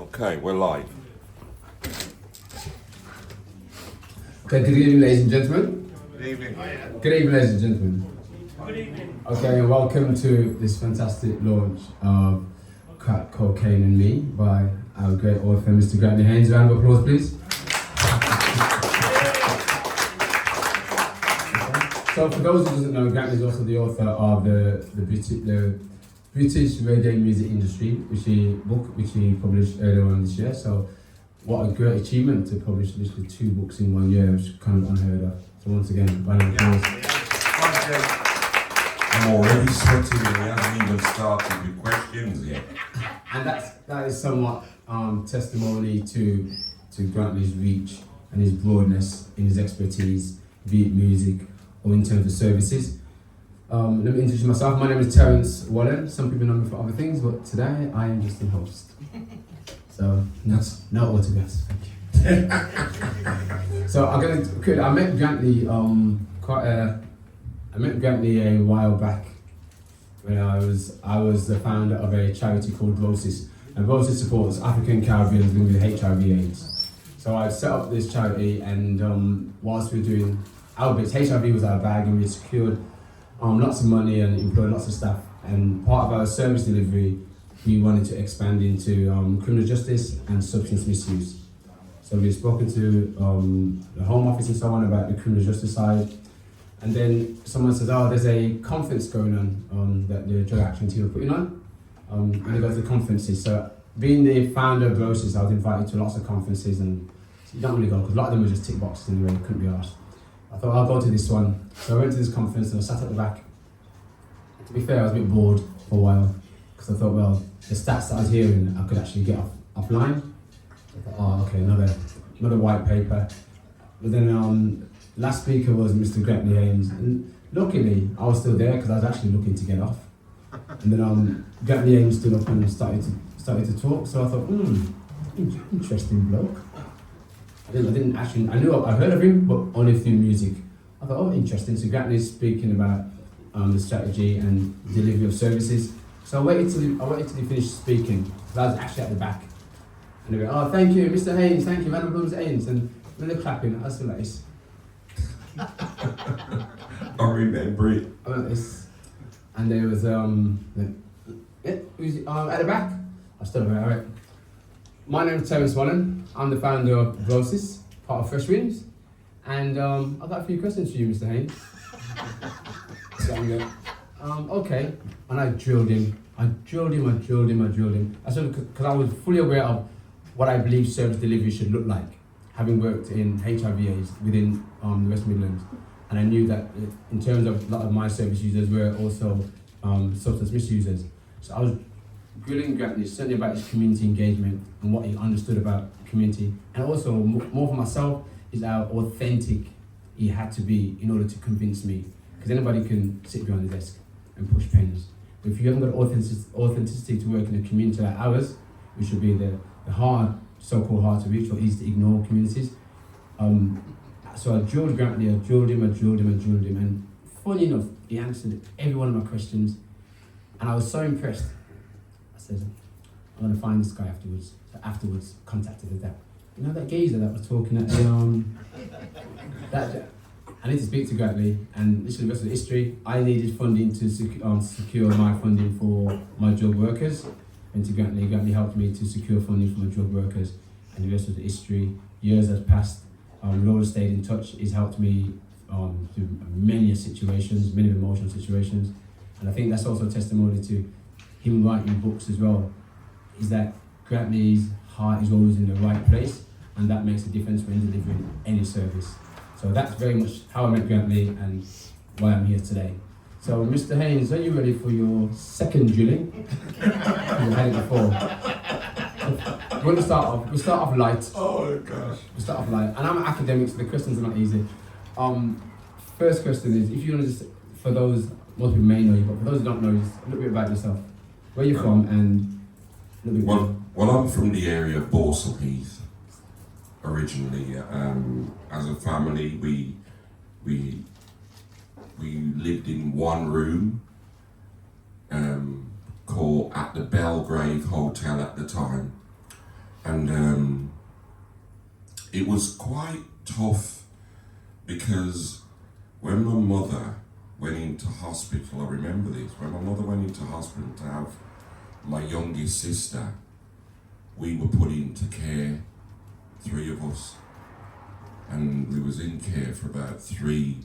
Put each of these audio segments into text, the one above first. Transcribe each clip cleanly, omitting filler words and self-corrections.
Okay, we're live. Okay, good evening, ladies and gentlemen. Good evening. Good evening, ladies and gentlemen. Good evening. Okay, and welcome to this fantastic launch of Crack Cocaine and Me by our great author, Mr. Haynes. Round of applause, please. So, for those who doesn't know, Grant is also the author of the British reggae music industry, which he published earlier on this year. So, what a great achievement to publish literally 2 books in 1 year, which is kind of unheard of. So once again, round of applause. I'm already sweating and we haven't even started with questions yet. And that is somewhat testimony to Grantley's reach and his broadness in his expertise, be it music or in terms of services. Let me introduce myself. My name is Terence Wallen. Some people know me for other things, but today I am just the host. So no autographs, thank you. So I met Grantley a while back when I was the founder of a charity called Crises, and Crises supports African Caribbeans living with HIV/AIDS. So I set up this charity, and whilst we were doing our bits, HIV was our bag, and we secured lots of money and employed lots of staff. And part of our service delivery, we wanted to expand into criminal justice and substance misuse. So we've spoken to the Home Office and so on about the criminal justice side. And then someone says, oh, there's a conference going on that the drug action team are putting on. And they go to the conferences. So being the founder of Crises, I was invited to lots of conferences, and you don't really go because a lot of them were just tick boxes anyway, couldn't be asked. I thought I'll go to this one. So I went to this conference and I sat at the back. To be fair, I was a bit bored for a while because I thought, well, the stats that I was hearing, I could actually get offline. I thought, oh, okay, another white paper. But then last speaker was Mr. Haynes, and luckily I was still there because I was actually looking to get off. And then Haynes stood up and started to talk. So I thought, interesting bloke. I heard of him, but only through music. I thought, oh, interesting. So Haynes speaking about the strategy and delivery of services. So I waited till he finished speaking, because I was actually at the back. And they went, oh, thank you, Mr. Haynes, thank you, Honourable Mr. Haynes. And when they're clapping, I was still like this. I remember it. I went like this. And there was, who's at the back? I stood up, all right. My name is Terence Wallen. I'm the founder of Crises, part of Fresh Winds. And I've got a few questions for you, Mr. Haynes. So I'm going, okay. And I drilled him. I drilled him. I said, because I was fully aware of what I believe service delivery should look like, having worked in HIV/AIDS within the West Midlands. And I knew that in terms of a lot of my service users were also substance misusers. So I was grilling Grantley, certainly about his community engagement and what he understood about community. And also, more for myself, is how authentic he had to be in order to convince me. Because anybody can sit behind the desk and push pens. But if you haven't got authenticity to work in a community like ours, which should be the so-called hard to reach or easy to ignore communities. So I drilled Grantley, I drilled him, and funny enough, he answered every one of my questions, and I was so impressed. I said, I'm going to find this guy afterwards. So afterwards, contacted the dad. You know that geezer that was talking at the I need to speak to Grantley, and literally the rest of the history. I needed funding to secure my funding for my drug workers, and to Grantley helped me to secure funding for my drug workers, and the rest of the history. Years has passed. Laura stayed in touch. He's helped me through many situations, many emotional situations, and I think that's also a testimony to him writing books as well. Is that Grantley's heart is always in the right place, and that makes a difference when delivering any service. So that's very much how I met Grantley and why I'm here today. So Mr. Haynes, are you ready for your second drilling? You've had it before. We're going to start off light. Oh gosh. We'll start off light. And I'm an academic, so the questions are not easy. First question is, if you want to just, for those, most people may know you, but for those who don't know, just a little bit about yourself. Where you're from and a little bit Well, I'm from the area of Borsal Heath. Originally, as a family, we lived in one room, called at the Belgrave Hotel at the time, And it was quite tough because when my mother went into hospital, I remember this, when my mother went into hospital to have my youngest sister, we were put into care, 3 of us, and we was in care for about 3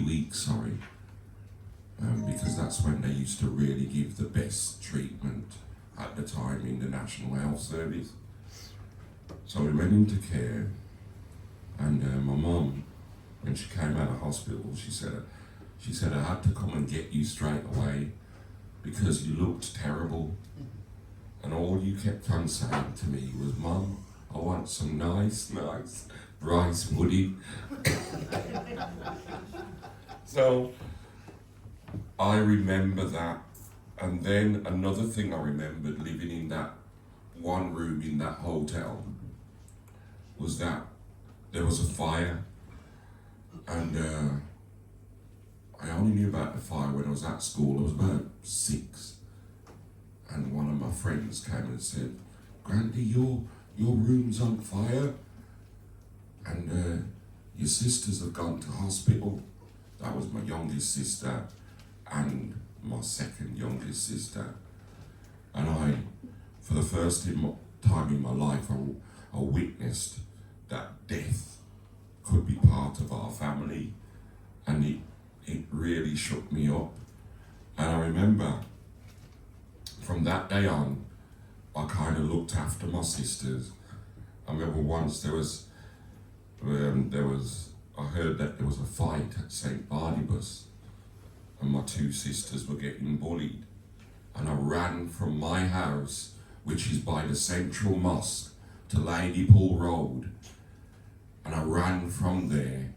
weeks, sorry, because that's when they used to really give the best treatment at the time in the National Health Service. So we went into care, and my mum, when she came out of hospital, she said I had to come and get you straight away because you looked terrible, and all you kept on saying to me was, "Mum, I want some nice rice pudding." So I remember that. And then another thing I remembered living in that one room in that hotel was that there was a fire, and I only knew about the fire when I was at school. I was about 6, and one of my friends came and said, "Grandy, your room's on fire, and your sisters have gone to hospital." That was my youngest sister and my second youngest sister. And I, for the first time in my life, I witnessed that death could be part of our family, and it really shook me up. And I remember from that day on, I kind of looked after my sisters. I remember once I heard that there was a fight at St. Barnabas, and my 2 sisters were getting bullied. And I ran from my house, which is by the Central Mosque, to Ladypool Road. And I ran from there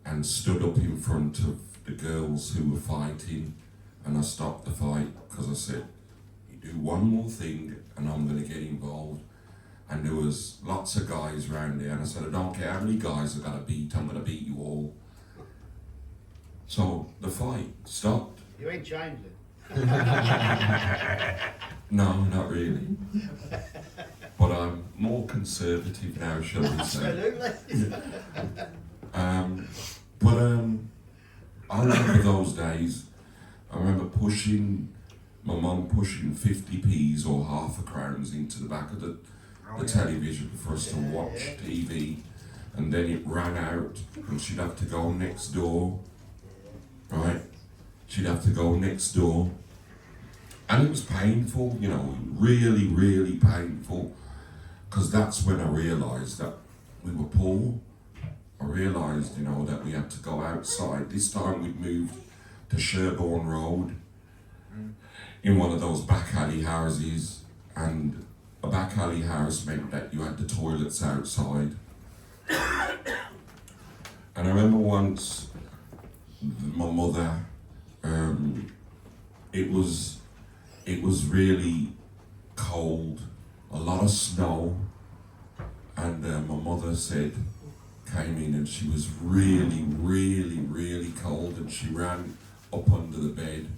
and stood up in front of the girls who were fighting, and I stopped the fight because I said, "You do one more thing and I'm going to get involved." And there was lots of guys around there, and I said, "I don't care how many guys I've got to beat, I'm going to beat you all." So the fight stopped. You ain't changed it. No, not really. But I'm more conservative now, shall we say. Absolutely. I remember those days. I remember my mum pushing 50p's or half a crowns into the back of the television for us to watch TV, and then it ran out and she'd have to go next door, right? She'd have to go next door, and it was painful, really, really painful, because that's when I realised that we were poor. I realised, that we had to go outside. This time we'd moved to Sherborne Road in one of those back alley houses, and a back alley house meant that you had the toilets outside. And I remember once my mother, it was really cold, a lot of snow, and my mother came in and she was really, really, really cold, and she ran up under the bed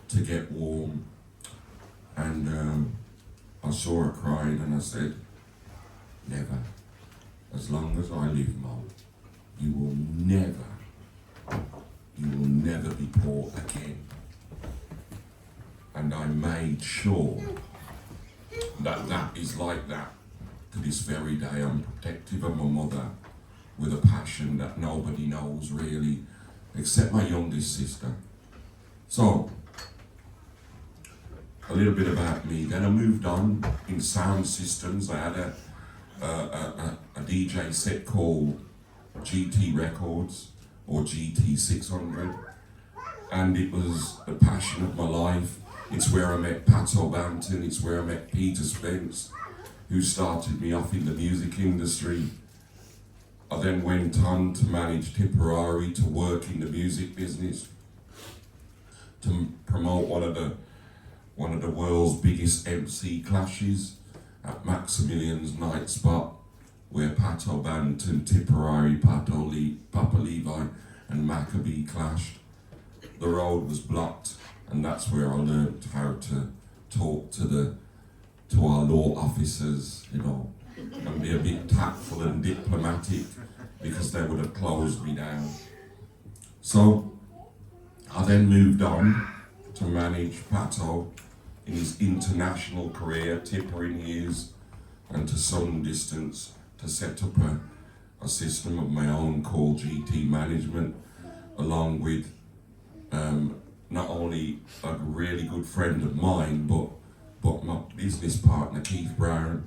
to get warm, and I saw her crying, and I said, "Never, as long as I live, Mum, you will never be poor again." And I made sure that is like that to this very day. I'm protective of my mother with a passion that nobody knows really, except my youngest sister. So, a little bit about me. Then I moved on in sound systems. I had a DJ set called GT Records, or GT 600, and it was the passion of my life. It's where I met Pat O'Banton, it's where I met Peter Spence, who started me off in the music industry. I then went on to manage Tipperary, to work in the music business, to promote one of the world's biggest MC clashes at Maximilian's Night Spot, where Pat O'Banton, Tipperary, Papa Levi and Maccabee clashed. The road was blocked, and that's where I learned how to talk to the law officers, you know, and be a bit tactful and diplomatic because they would have closed me down. So I then moved on to manage Pato in his international career, Tipper in his, and to some distance to set up a system of my own called GT Management, along with not only a really good friend of mine, but my business partner Keith Brown,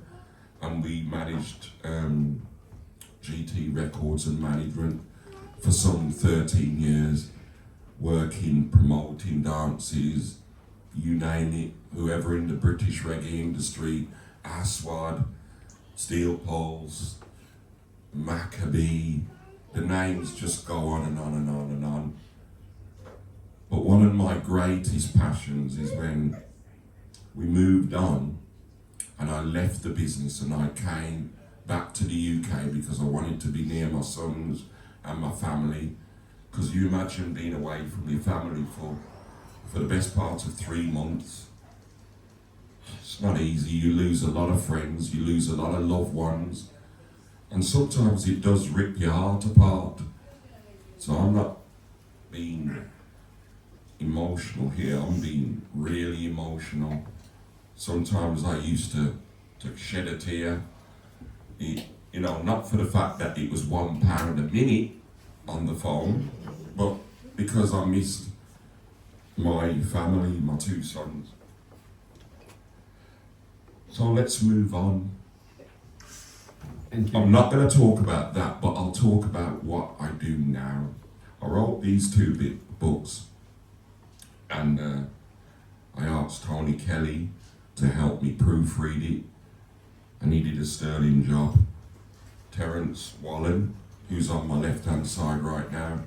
and we managed GT Records and Management for some 13 years, working, promoting dances, you name it, whoever in the British reggae industry, Aswad, Steel Pulse, Maccabee, the names just go on and on and on and on. But one of my greatest passions is when we moved on and I left the business and I came back to the UK because I wanted to be near my sons and my family. Because you imagine being away from your family for the best part of 3 months. It's not easy. You lose a lot of friends, you lose a lot of loved ones, and sometimes it does rip your heart apart. So I'm not being emotional here, I'm being really emotional. Sometimes I used to shed a tear, you know, not for the fact that it was £1 a minute on the phone, but because I missed my family, my 2 sons. So let's move on. Thank you. I'm not going to talk about that, but I'll talk about what I do now. I wrote these 2 books, and I asked Tony Kelly to help me proofread it, and he did a sterling job. Terence Wallen, who's on my left-hand side right now,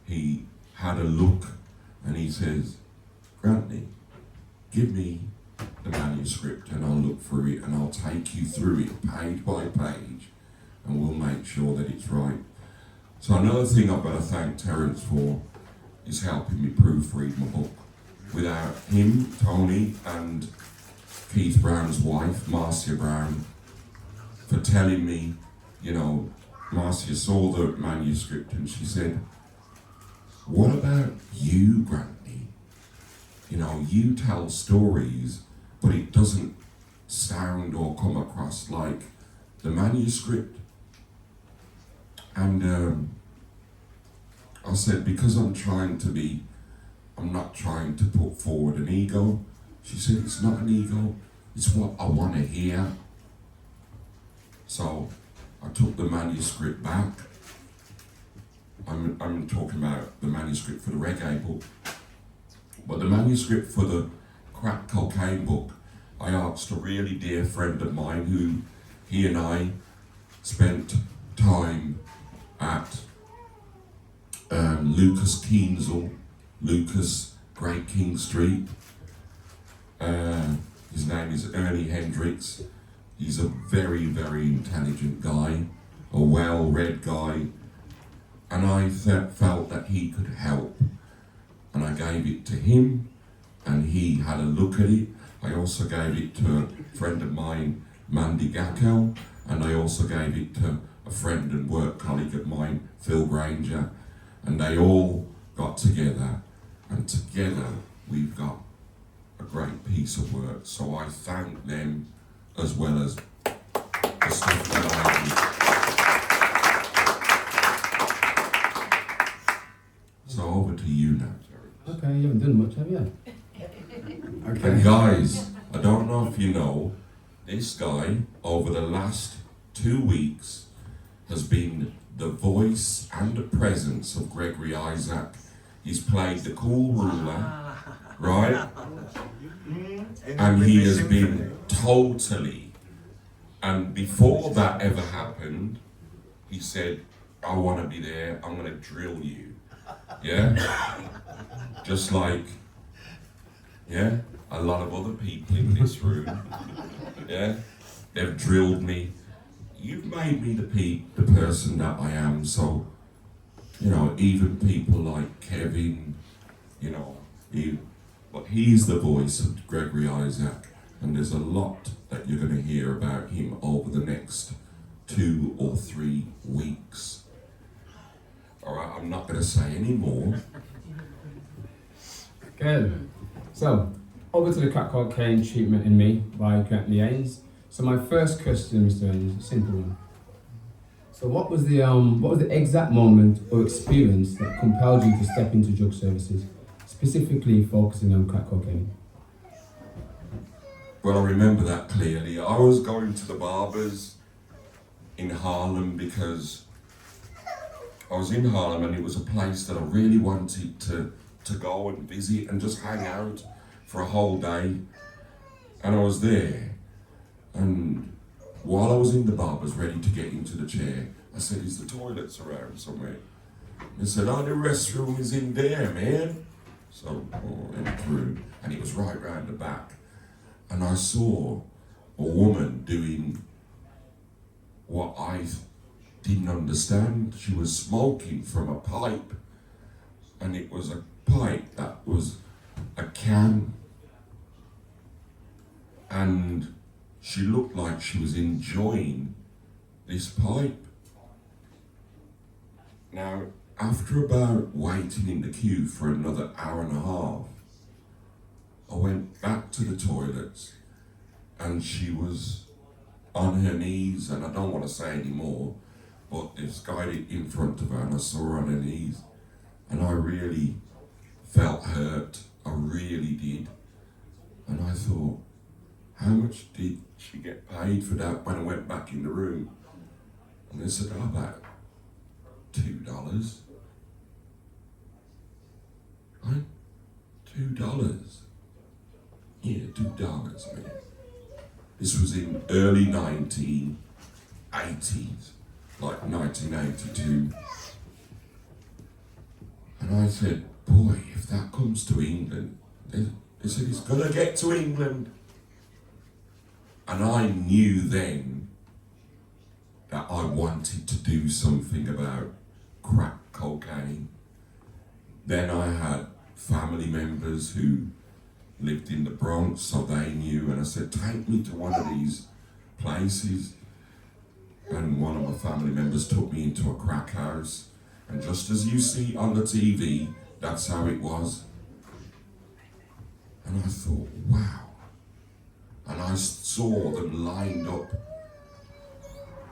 he had a look and he says, Grantley, give me the manuscript and I'll look through it and I'll take you through it page by page and we'll make sure that it's right. So another thing I've got to thank Terence for is helping me proofread my book. Without him, Tony, and Keith Brown's wife, Marcia Brown, for telling me, you know, Marcia saw the manuscript and she said, what about you, Grantley? You know, you tell stories, but it doesn't sound or come across like the manuscript. And I said, because I'm not trying to put forward an ego. She said, it's not an ego, it's what I want to hear. So I took the manuscript back. I'm talking about the manuscript for the reggae book. But the manuscript for the crack cocaine book, I asked a really dear friend of mine who, he and I spent time at Lucas Keensel, Lucas Great King Street. His name is Ernie Hendricks. He's a very, very intelligent guy, a well-read guy, and I felt that he could help. And I gave it to him, and he had a look at it. I also gave it to a friend of mine, Mandy Gackel, and I also gave it to a friend and work colleague of mine, Phil Granger, and they all got together, and together we've got a great piece of work. So I thank them as well as the stuff that I do. So over to you now, Terry. Okay, you haven't done much, have you? And Okay. guys, I don't know if you know, this guy over the last 2 weeks has been the voice and the presence of Gregory Isaac. He's played the cool ruler, right? And he has been totally, and before that ever happened, he said, I want to be there, I'm going to drill you. Yeah? Just like, yeah, a lot of other people in this room. Yeah? They've drilled me. You've made me the person that I am. So, you know, even people like Kevin, you know, but he's the voice of Gregory Isaac. And there's a lot that you're going to hear about him over the next 2 or 3 weeks. All right, I'm not going to say any more. Good. So, over to the crack cocaine treatment in me by Haynes. So my first question, Mr. Haynes, is a simple one. So what was the exact moment or experience that compelled you to step into drug services, specifically focusing on crack cocaine? Well, I remember that clearly. I was going to the barbers in Harlem because I was in Harlem and it was a place that I really wanted to go and visit and just hang out for a whole day. And I was there, and while I was in the barber's ready to get into the chair, I said, "Is the toilets around somewhere?" They said, "Oh, the restroom is in there, man." So I went through, and it was right round the back. And I saw a woman doing what I didn't understand. She was smoking from a pipe, and it was a pipe that was a can, and she looked like she was enjoying this pipe. Now, after about waiting in the queue for another hour and a half, I went back to the toilets, and she was on her knees, and I don't want to say any more, but this guy in front of her, and I saw her on her knees, and I really felt hurt. I really did. And I thought, how much did she get paid for that when I went back in the room? And they said, "Oh, about $2. Right? $2. Yeah, $2, man. This was in early 1980s, like 1982. And I said, "Boy, if that comes to England," they said, "It's gonna get to England." And I knew then that I wanted to do something about crack cocaine. Then I had family members who lived in the Bronx, so they knew, and I said, "Take me to one of these places." And one of my family members took me into a crack house, and just as you see on the TV, that's how it was. And I thought, wow. And I saw them lined up.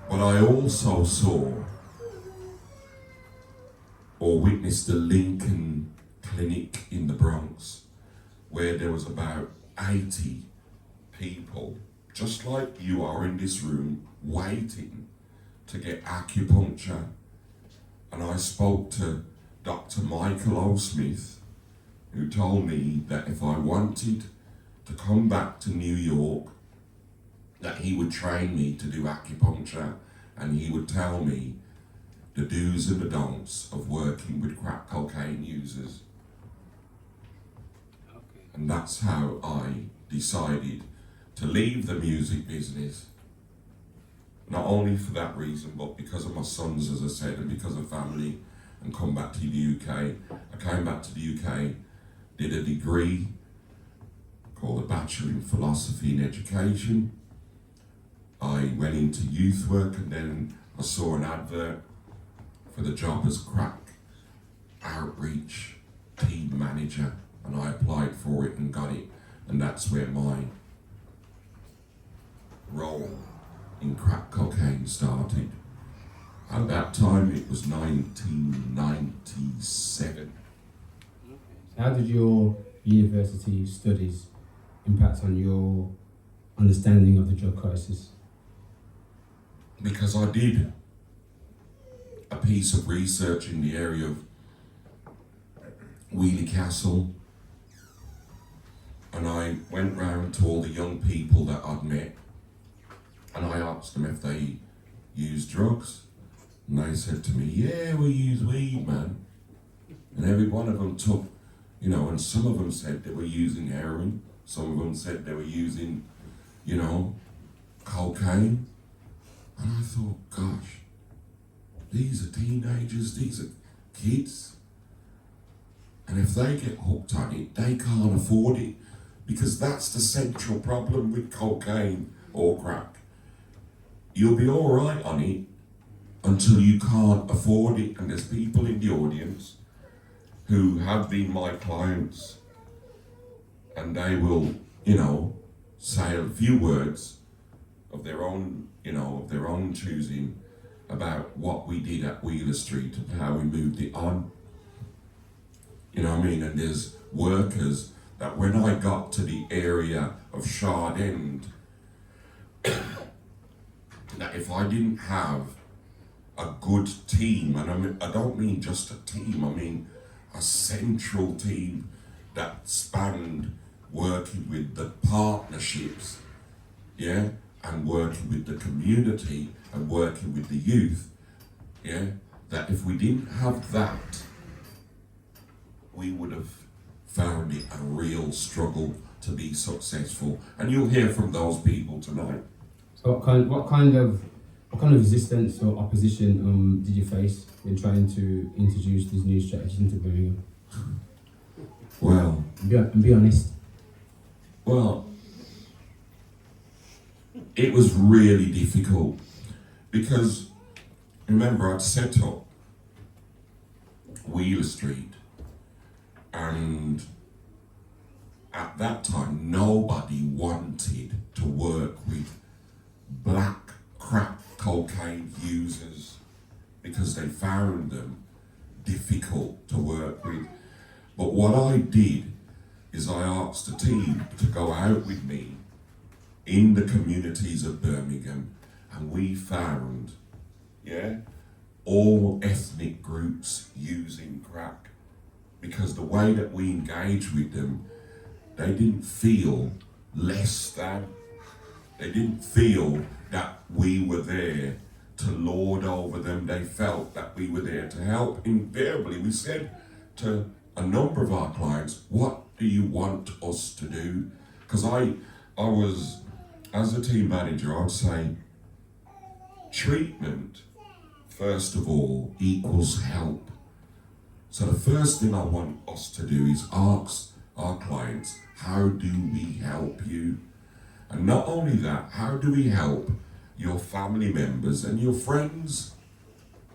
But I also saw or witnessed the Lincoln Clinic in the Bronx, where there was about 80 people, just like you are in this room, waiting to get acupuncture. And I spoke to Dr. Michael O. Smith, who told me that if I wanted to come back to New York, that he would train me to do acupuncture, and he would tell me the do's and the don'ts of working with crack cocaine users. Okay. And that's how I decided to leave the music business. Not only for that reason, but because of my sons, as I said, and because of family, and come back to the UK. I came back to the UK, did a degree called a Bachelor in Philosophy and Education. I went into youth work, and then I saw an advert for the job as crack outreach team manager, and I applied for it and got it, and that's where my role in crack cocaine started. At that time, it was 1997. How did your university studies impact on your understanding of the drug crisis? Because I did a piece of research in the area of Wheelie Castle, and I went round to all the young people that I'd met, and I asked them if they used drugs, and they said to me, "Yeah, we use weed, man." And every one of them took, and some of them said they were using heroin, some of them said they were using, cocaine. And I thought, gosh, these are teenagers, these are kids. And if they get hooked on it, they can't afford it. because that's the central problem with cocaine or crack. You'll be all right on it until you can't afford it, and there's people in the audience who have been my clients, and they will, say a few words of their own, of their own choosing about what we did at Wheeler Street and how we moved it on. You know what I mean? And there's workers that when I got to the area of Shard End, that if I didn't have a good team, and I don't mean just a team, I mean a central team that spanned working with the partnerships, and working with the community and working with the youth, that if we didn't have that, we would have found it a real struggle to be successful. And you'll hear from those people tonight. So what kind of resistance or opposition did you face in trying to introduce these new strategies into Birmingham? Well, be honest. Well, it was really difficult because remember I'd set up Wheeler Street, and at that time nobody wanted to work with black crack cocaine users because they found them difficult to work with. But what I did is I asked the team to go out with me in the communities of Birmingham, and we found, all ethnic groups using crack, because the way that we engaged with them, they didn't feel less than. They didn't feel that we were there to lord over them. They felt that we were there to help. Invariably, we said to a number of our clients, what do you want us to do? Because I was, as a team manager, I would say treatment, first of all, equals help. So the first thing I want us to do is ask our clients, how do we help you? And not only that, how do we help your family members and your friends?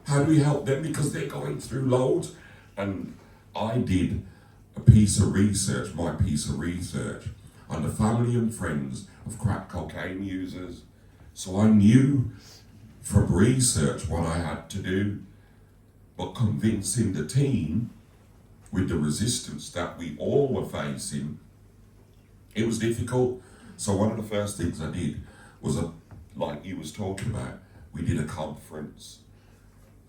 How do we help them? Because they're going through loads. And I did my piece of research on the family and friends of crack cocaine users. So I knew from research what I had to do, but convincing the team with the resistance that we all were facing, it was difficult. So one of the first things I did was, like you was talking about, we did a conference,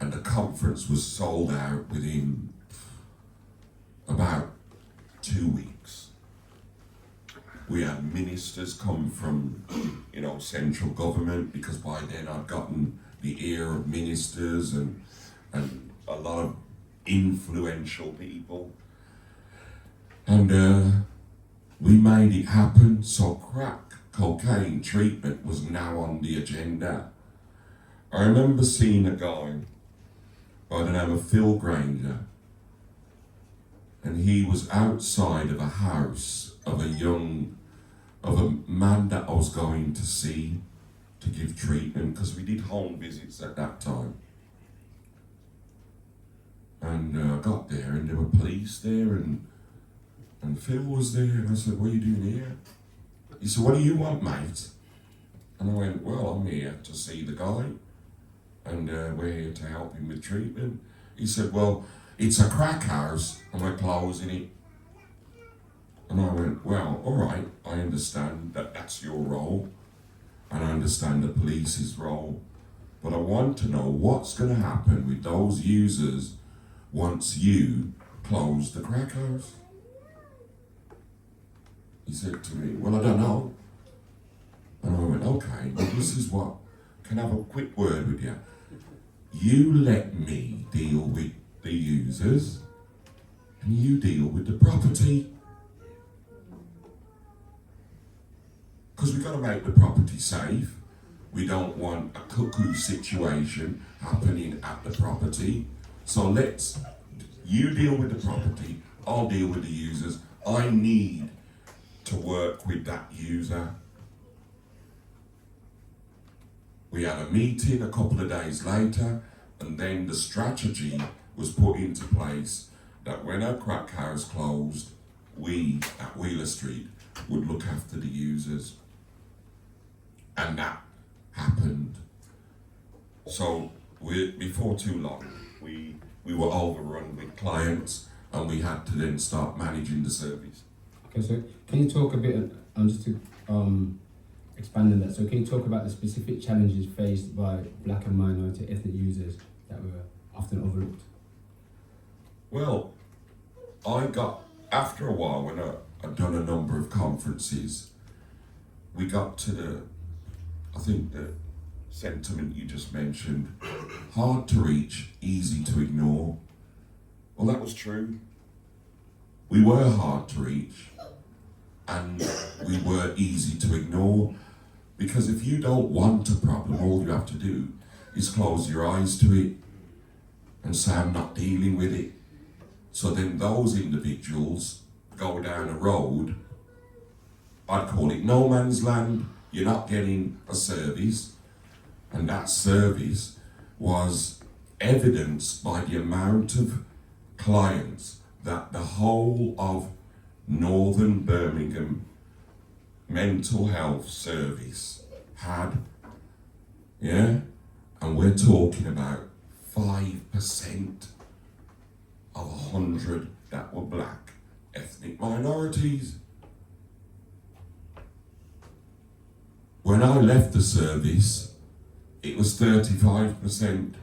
and the conference was sold out within about 2 weeks. We had ministers come from, central government, because by then I'd gotten the ear of ministers and a lot of influential people. And we made it happen. So crack cocaine treatment was now on the agenda. I remember seeing a guy by the name of Phil Granger, and he was outside of a house of a man that I was going to see to give treatment, because we did home visits at that time. And I got there and there were police there, and Phil was there, and I said, what are you doing here? He said, what do you want, mate? And I went, well, I'm here to see the guy, and we're here to help him with treatment. He said, well, it's a crack house and we're closing it. And I went, well, all right, I understand that that's your role, and I understand the police's role, but I want to know what's going to happen with those users once you close the crack house. He said to me, well, I don't know. And I went, okay, well, this is what, can I have a quick word with you? You let me deal with the users, and you deal with the property. Because we've got to make the property safe. We don't want a cuckoo situation happening at the property. So you deal with the property, I'll deal with the users. I need to work with that user. We had a meeting a couple of days later, and then the strategy was put into place that when our crack house closed, we at Wheeler Street would look after the users. And that happened. So before too long, we were overrun with clients, and we had to then start managing the service. Okay, so can you talk a bit, just to expand on that, so can you talk about the specific challenges faced by black and minority ethnic users that were often overlooked? Well, after a while, when I'd done a number of conferences, we got to the sentiment you just mentioned, hard to reach, easy to ignore. Well, that was true. We were hard to reach, and we were easy to ignore, because if you don't want a problem, all you have to do is close your eyes to it and say, I'm not dealing with it. So then those individuals go down a road, I'd call it no man's land. You're not getting a service, and that service was evidenced by the amount of clients that the whole of northern Birmingham mental health service had. Yeah? And we're talking about 5% of 100 that were black ethnic minorities. When I left the service, it was 35%.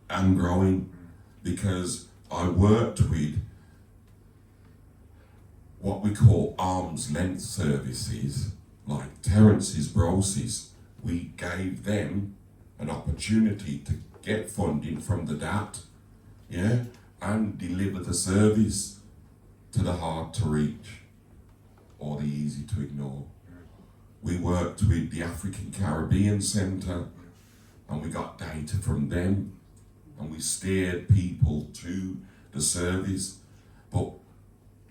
And growing, because I worked with what we call arm's length services, like Terence's Brosis. We gave them an opportunity to get funding from the DAT, yeah, and deliver the service to the hard to reach or the easy to ignore. We worked with the African Caribbean Centre, and we got data from them, and we steered people to the service. But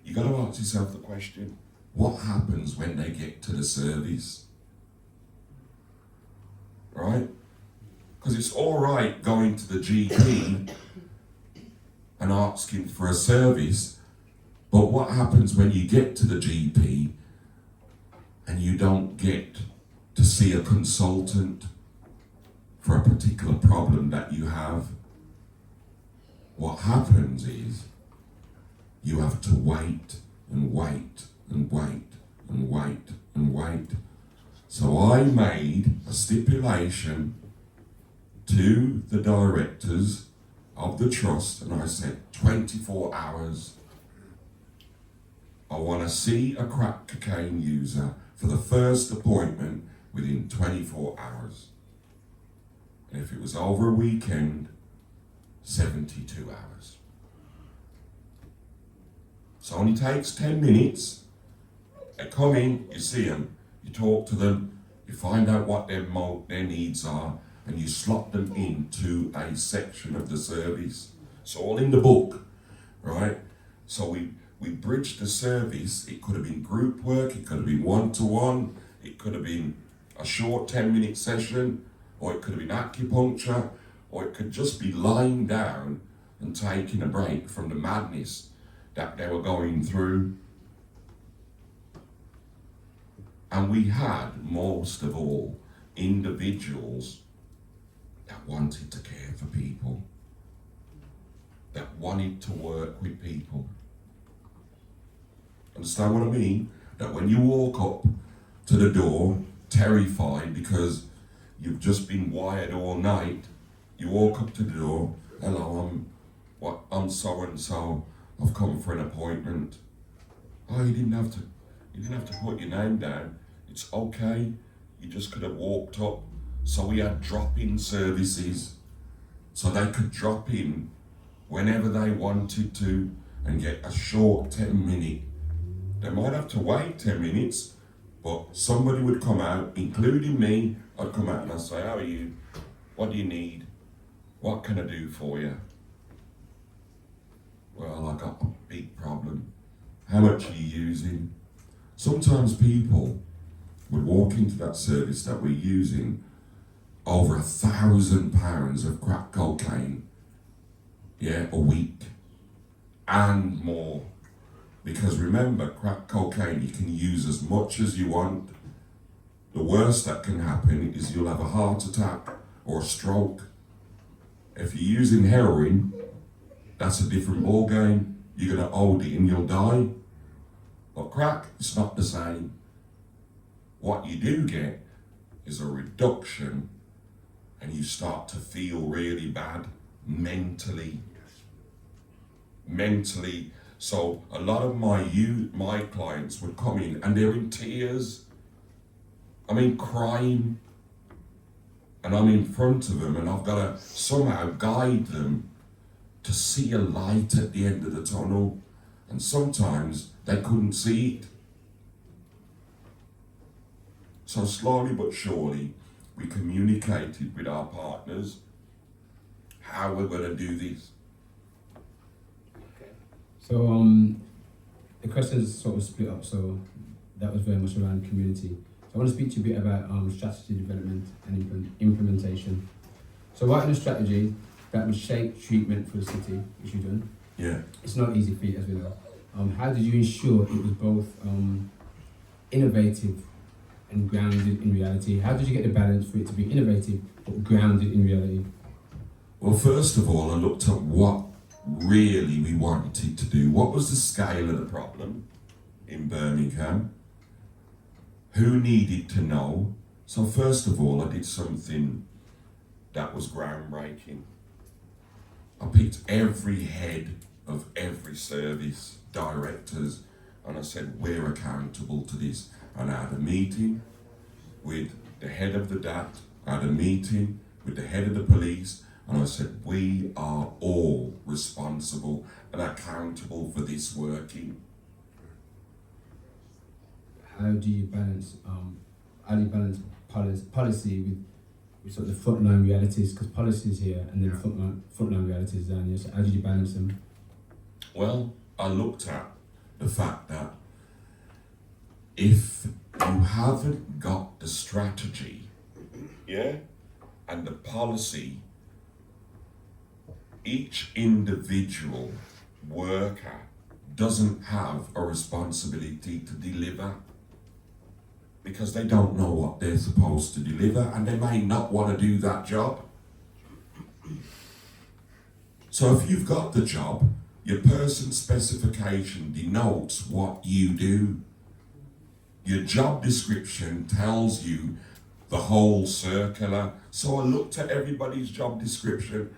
you got to ask yourself the question, what happens when they get to the service? Right? Because it's all right going to the GP and asking for a service, but what happens when you get to the GP and you don't get to see a consultant for a particular problem that you have? What happens is you have to wait and wait and wait and wait and wait. So I made a stipulation to the directors of the trust, and I said 24 hours. I want to see a crack cocaine user for the first appointment within 24 hours. And if it was over a weekend, 72 hours. So it only takes 10 minutes. They come in, you see them, you talk to them, you find out what their needs are, and you slot them into a section of the service. It's all in the book, right? So we bridged the service. It could have been group work, it could have been one-to-one, it could have been a short 10-minute session, or it could have been acupuncture, or it could just be lying down and taking a break from the madness that they were going through. And we had, most of all, individuals that wanted to care for people, that wanted to work with people. Understand what I mean? That when you walk up to the door, terrified because you've just been wired all night, you walk up to the door, hello, I'm so and so, I've come for an appointment. Oh, you didn't have to put your name down. It's okay. You just could have walked up. So we had drop-in services, so they could drop in whenever they wanted to and get a short 10-minute. They might have to wait 10 minutes, but somebody would come out, including me. I'd come out and I'd say, how are you? What do you need? What can I do for you? Well, I got a big problem. How much are you using? Sometimes people would walk into that service that we're using over £1,000 of crack cocaine, yeah, a week and more. Because remember, crack cocaine you can use as much as you want. The worst that can happen is you'll have a heart attack or a stroke. If you're using heroin, that's a different ball game. You're gonna OD and you'll die. But crack, it's not the same. What you do get is a reduction, and you start to feel really bad mentally. Mentally. So a lot of my clients would come in and they're in tears. I mean, crying. And I'm in front of them and I've got to somehow guide them to see a light at the end of the tunnel. And sometimes they couldn't see it. So slowly but surely, we communicated with our partners how we're going to do this. So the questions sort of split up, so that was very much around community. So I want to speak to you a bit about strategy development and implementation. So writing a strategy that would shape treatment for the city, which you've done. Yeah. It's not easy feat, as we know. How did you ensure it was both innovative and grounded in reality? How did you get the balance for it to be innovative but grounded in reality? Well, first of all, I looked at what really we wanted to do. What was the scale of the problem in Birmingham? Who needed to know? So first of all, I did something that was groundbreaking. I picked every head of every service, directors, and I said, we're accountable to this. And I had a meeting with the head of the DAT, I had a meeting with the head of the police, and I said, we are all responsible and accountable for this working. How do you balance policy with sort of the frontline realities? Because policy is here and then frontline realities down here. So how did you balance them? Well, I looked at the fact that if you haven't got the strategy, yeah, and the policy, each individual worker doesn't have a responsibility to deliver, because they don't know what they're supposed to deliver and they may not want to do that job. So if you've got the job, your person specification denotes what you do. Your job description tells you the whole circular. So I looked at everybody's job description.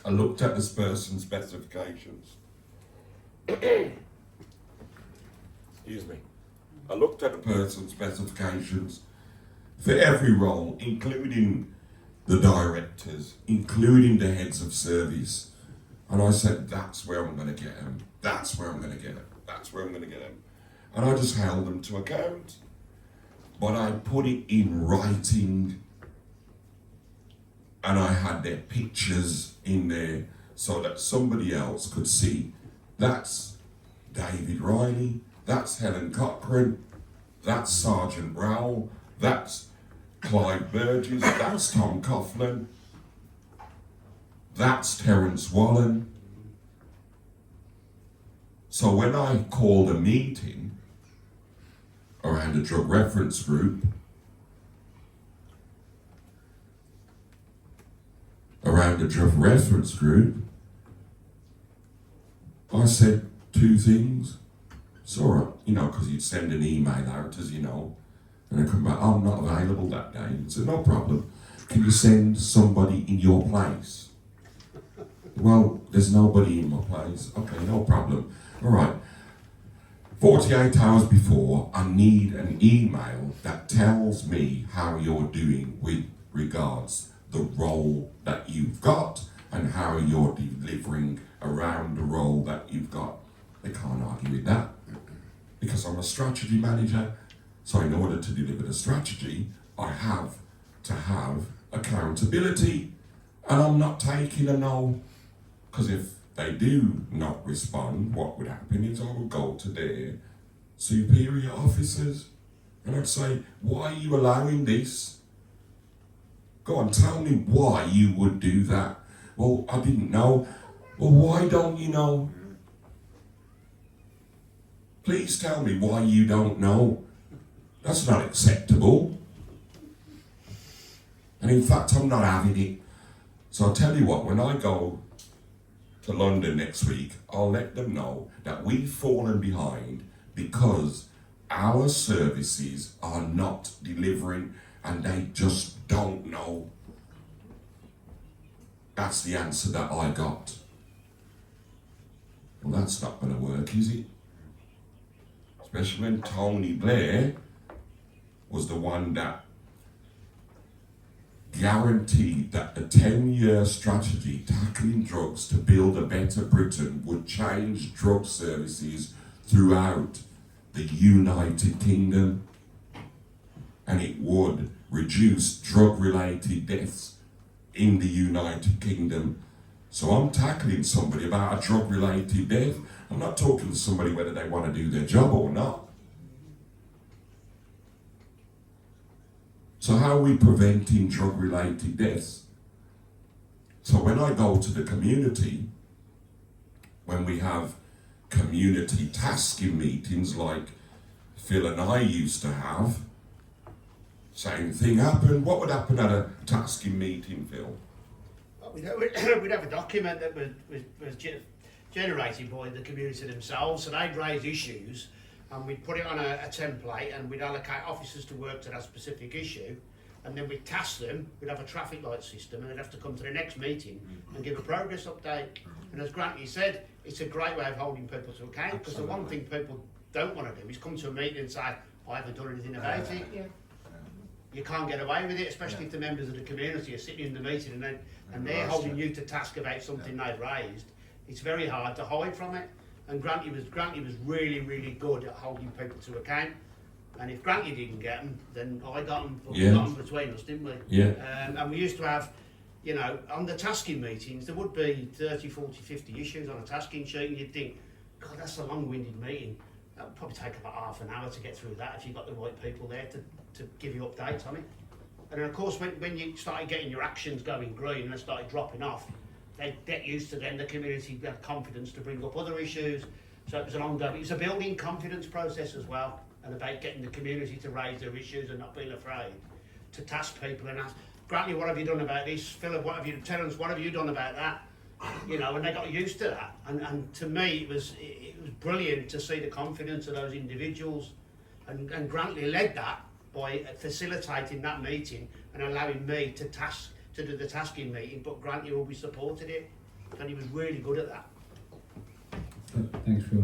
I looked at this person's specifications. Excuse me. I looked at the person's specifications for every role, including the directors, including the heads of service. And I said, that's where I'm going to get them. That's where I'm going to get them. That's where I'm going to get them. And I just held them to account. But I put it in writing. And I had their pictures in there so that somebody else could see. That's David Riley. That's Helen Cochran. That's Sergeant Rowell. That's Clyde Burgess. That's Tom Coughlin. That's Terence Wallen. So when I called a meeting around a drug reference group, I said two things. It's all right, because you'd send an email out, as you know, and they come back, I'm not available that day. I said, no problem. Can you send somebody in your place? Well, there's nobody in my place. Okay, no problem. All right. 48 hours before, I need an email that tells me how you're doing with regards the role that you've got and how you're delivering around the role that you've got. They can't argue with that because I'm a strategy manager. So in order to deliver the strategy, I have to have accountability. And I'm not taking a no, because if they do not respond, what would happen is I would go to their superior officers and I'd say, why are you allowing this? Go on, tell me why you would do that. Well, I didn't know. Well, why don't you know? Please tell me why you don't know. That's not acceptable. And in fact, I'm not having it. So I'll tell you what, when I go to London next week, I'll let them know that we've fallen behind because our services are not delivering and they just don't know. That's the answer that I got. Well, that's not going to work, is it? Especially when Tony Blair was the one that guaranteed that the 10-year strategy tackling drugs to build a better Britain would change drug services throughout the United Kingdom, and it would reduce drug-related deaths in the United Kingdom. So I'm tackling somebody about a drug-related death. I'm not talking to somebody whether they want to do their job or not. So how are we preventing drug-related deaths? So when I go to the community, when we have community tasking meetings like Phil and I used to have, same thing happened. What would happen at a tasking meeting, Phil? We'd have a document that was generated by the community themselves, so they'd raise issues and we'd put it on a template and we'd allocate officers to work to that specific issue, and then we'd task them. We'd have a traffic light system and they'd have to come to the next meeting and give a progress update. And as Granty said, it's a great way of holding people to account, because the one thing people don't want to do is come to a meeting and say, I haven't done anything about it. Yeah. You can't get away with it, especially if the members of the community are sitting in the meeting and they're holding you to task about something they've raised. It's very hard to hide from it. And Granty was really, really good at holding people to account. And if Granty didn't get them, then I got them. We got them between us, didn't we? Yeah. And we used to have, you know, on the tasking meetings, there would be 30, 40, 50 issues on a tasking sheet, and you'd think, God, that's a long-winded meeting. That would probably take about half an hour to get through that if you've got the right people there to give you updates on it. And then of course when you started getting your actions going green and they started dropping off, they get used to then the community had confidence to bring up other issues. So it was an ongoing, it was a building confidence process as well, and about getting the community to raise their issues and not being afraid to task people and ask, Granty, what have you done about this? Philip, tell us, what have you done about that? You know, and they got used to that. And to me, it was brilliant to see the confidence of those individuals. And Grantley led that by facilitating that meeting and allowing me to do the tasking meeting, but Grantley always supported it, and he was really good at that. Thanks, Phil.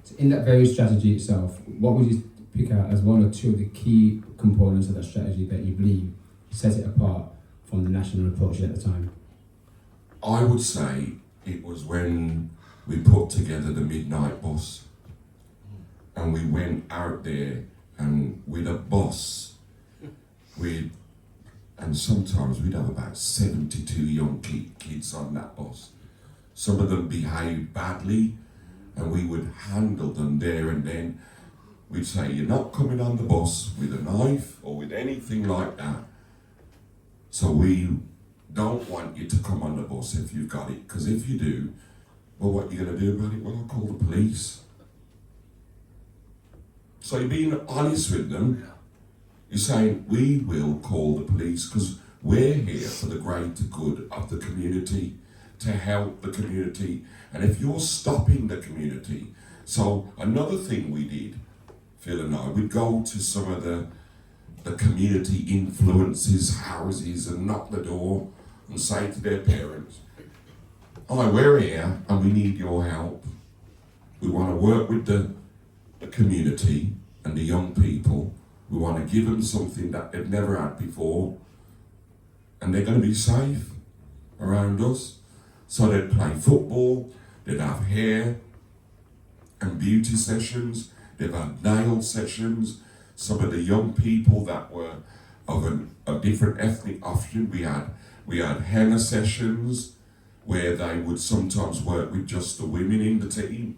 So in that very strategy itself, what would you pick out as one or two of the key components of that strategy that you believe set it apart from the national approach at the time? I would say it was when we put together the midnight bus and we went out there and with a bus, and sometimes we'd have about 72 young kids on that bus. Some of them behaved badly and we would handle them there and then. We'd say, you're not coming on the bus with a knife or with anything like that. So we don't want you to come on the bus if you've got it, because if you do, well, what are you going to do about it? Well, I'll call the police. So you're being honest with them. You're saying, we will call the police because we're here for the greater good of the community, to help the community. And if you're stopping the community, so another thing we did, Phil and I, we'd go to some of the community influences' houses and knock the door and say to their parents, hi, we're here and we need your help. We want to work with the community and the young people. We want to give them something that they've never had before, and they're going to be safe around us. So they'd play football, they'd have hair and beauty sessions, they'd have nail sessions. Some of the young people that were of a different ethnic option, we We had henna sessions where they would sometimes work with just the women in the team.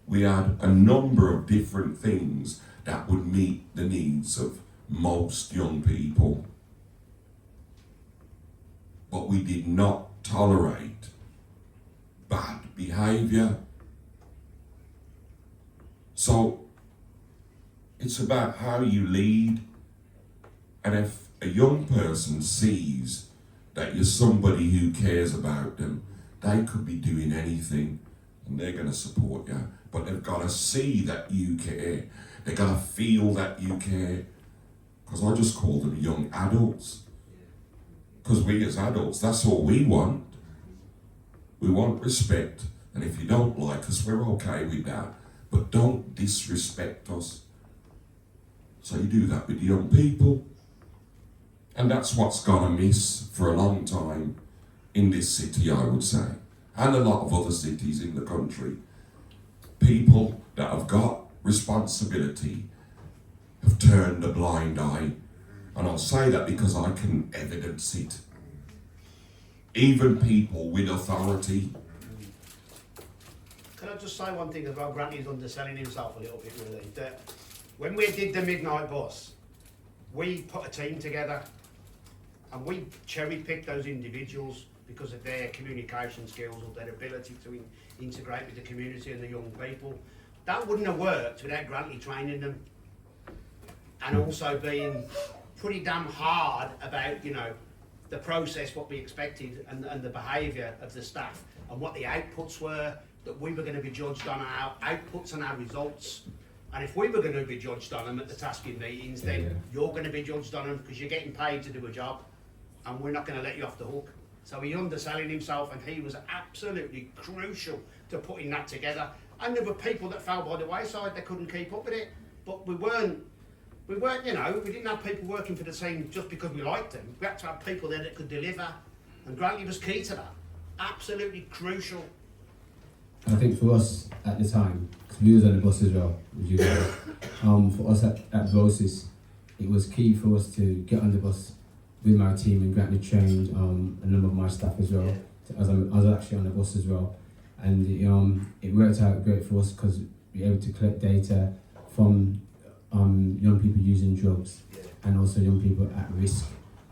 We had a number of different things that would meet the needs of most young people. But we did not tolerate bad behaviour. So it's about how you lead. And if a young person sees that you're somebody who cares about them, they could be doing anything and they're going to support you. But they've got to see that you care. They've got to feel that you care. Because I just call them young adults. Because we as adults, that's all we want. We want respect. And if you don't like us, we're okay with that. But don't disrespect us. So you do that with young people. And that's what's gone amiss for a long time in this city, I would say. And a lot of other cities in the country. People that have got responsibility have turned a blind eye. And I'll say that because I can evidence it. Even people with authority. Can I just say one thing about Grantley's underselling himself a little bit, really? That when we did the midnight bus, we put a team together and we cherry-picked those individuals because of their communication skills or their ability to integrate with the community and the young people. That wouldn't have worked without Grantley training them and also being pretty damn hard about, you know, the process, what we expected and the behaviour of the staff and what the outputs were, that we were going to be judged on our outputs and our results. And if we were going to be judged on them at the tasking meetings, then you're going to be judged on them because you're getting paid to do a job and we're not going to let you off the hook. So he underselling himself and he was absolutely crucial to putting that together. And there were people that fell by the wayside, they couldn't keep up with it. But we weren't, you know, we didn't have people working for the team just because we liked them. We had to have people there that could deliver. And Grantley was key to that. Absolutely crucial. I think for us at the time, because we was on the bus as well, as you know, for us at Vosis, it was key for us to get on the bus with my team, and Grantley trained a number of my staff as well. As I was actually on the bus as well, and it worked out great for us because we were able to collect data from young people using drugs and also young people at risk,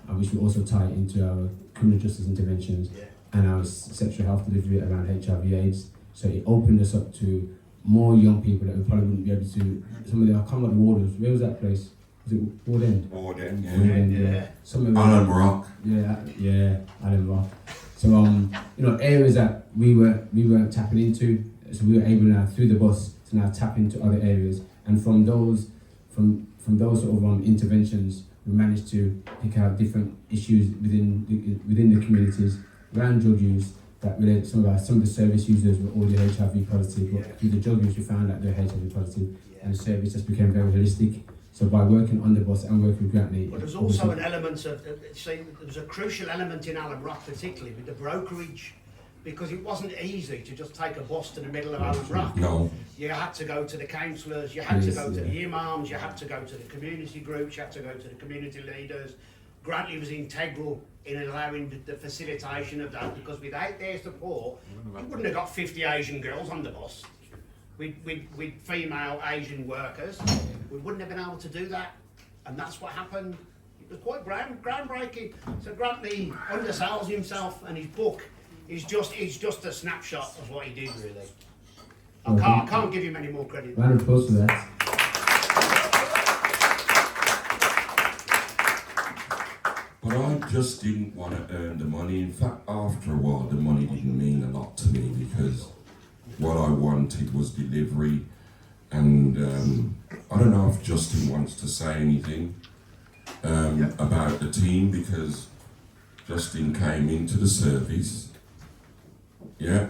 which we also tie into our criminal justice interventions and our sexual health delivery around HIV/AIDS. So it opened us up to more young people that we probably wouldn't be able to. Some of the, I can't remember the wardens. Where was that place? Was it Ward End? Ward End, yeah. Ward End, yeah. Some of Allen Rock. Yeah, Allen Rock. So you know, areas that we weren't tapping into, so we were able now through the bus to now tap into other areas, and from those sort of interventions, we managed to pick out different issues within the communities around drug use that relate. Some of the service users were already HIV positive, but through the drug use we found that they're HIV positive, and the service just became very holistic. So by working on the bus and working with Grantley, but there's also an element of, there was a crucial element in Allen Rock, particularly with the brokerage, because it wasn't easy to just take a bus to the middle of Allen Rock. No. You had to go to the councillors, you had to go to the imams, you had to go to the community groups, you had to go to the community leaders. Grantley was integral in allowing the facilitation of that, because without their support, you wouldn't have got 50 Asian girls on the bus. With female Asian workers, we wouldn't have been able to do that, and that's what happened. It was quite groundbreaking. So Grantley undersells himself, and his book is just a snapshot of what he did, really. I can't give him any more credit. Round of applause for that. But I just didn't want to earn the money. In fact, after a while, the money didn't mean a lot to me, because what I wanted was delivery. And I don't know if Justin wants to say anything about the team, because Justin came into the service. Yeah,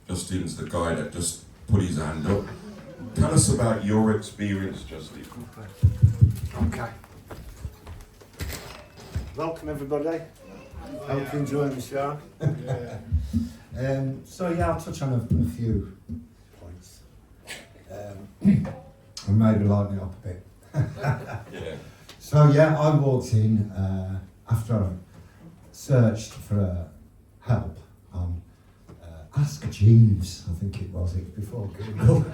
Justin's the guy that just put his hand up. Tell us about your experience, Justin. Okay. Welcome everybody. Hope you're enjoying the show. So I'll touch on a few points. And maybe lighten it up a bit. Yeah. So I walked in after searched for help on Ask Jeeves, I think it was before Google.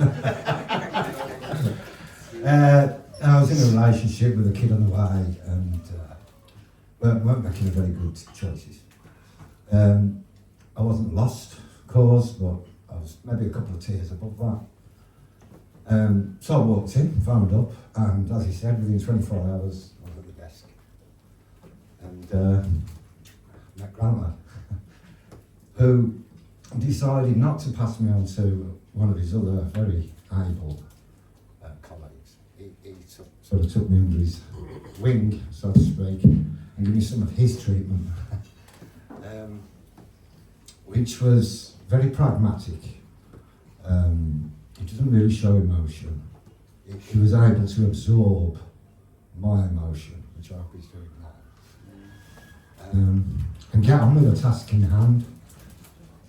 I was in a relationship with a kid on the way and weren't making very good choices. I wasn't lost, of course, but I was maybe a couple of tiers above that. So I walked in, phoned up, and as he said, within 24 hours, I was at the desk. And met Grandma, who decided not to pass me on to one of his other very able colleagues. He sort of took me under his wing, so to speak, and gave me some of his treatment, which was very pragmatic. He doesn't really show emotion. He was able to absorb my emotion, which I hope he's doing now, and get on with the task in hand.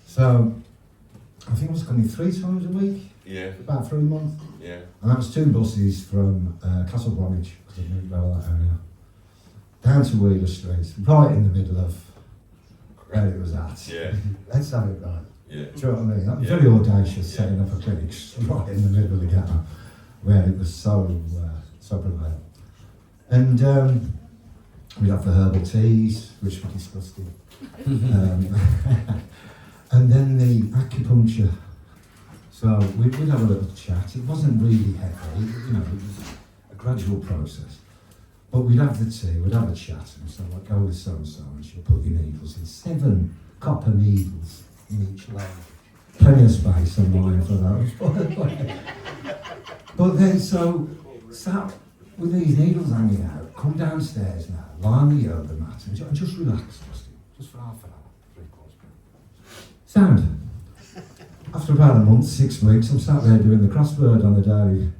So I think I was coming 3 times a week, about 3 months. Yeah. And that was 2 buses from Castle Bromwich, because I moved out of that area, down to Wheeler Street, right in the middle of where it was at. Yeah. Let's have it right. Yeah. Do you know what I mean? I'm very audacious setting up a clinic right in the middle of the ghetto, where it was so prevalent. And we'd have the herbal teas, which were disgusting. And then the acupuncture. So we'd have a little chat. It wasn't really heavy, you know, it was a gradual process. But we'd have the tea, we'd have a chat, and so I'd go with so-and-so, and she'll put your needles in, 7 copper needles in each leg. Plenty of space on mine for those. But then, so, sat with these needles hanging out, come downstairs now, lie on the yoga mat, and just relax, just for half an hour, 3/4 Sound. After about a month, 6 weeks, I'm sat there doing the crossword on the daily